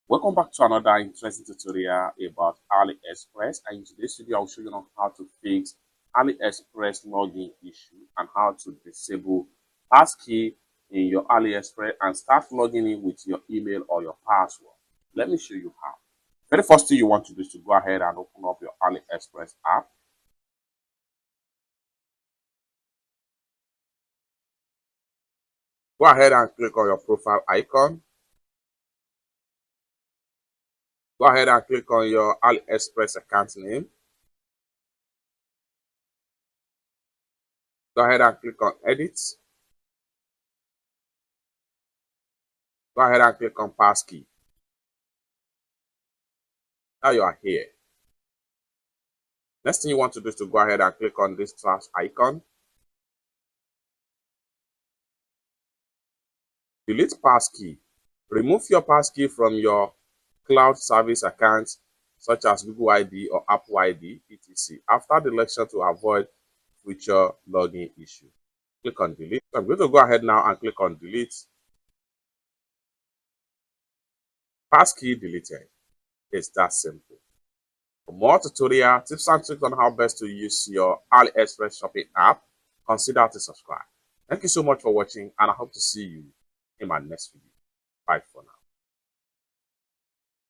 Welcome back to another interesting tutorial about AliExpress, and in today's video I'll show you on how to fix AliExpress login issue and how to disable Passkey in your AliExpress and start logging in with your email or your password. Let me show you how. Very first thing you want to do is to go ahead and open up your AliExpress app. Go ahead and click on your profile icon. Go ahead and click on your AliExpress account name. Go ahead and click on edit. Go ahead and click on Passkey. Now you are here. Next thing you want to do is to go ahead and click on this trash icon. Delete Passkey. Remove your Passkey from your cloud service accounts such as Google ID or Apple ID, etc. after the election to avoid future login issue. Click on delete. So I'm going to go ahead now and click on delete. Passkey deleted. It's that simple. For more tutorial tips and tricks on how best to use your AliExpress shopping app, consider to subscribe. Thank you so much for watching, and I hope to see you in my next video.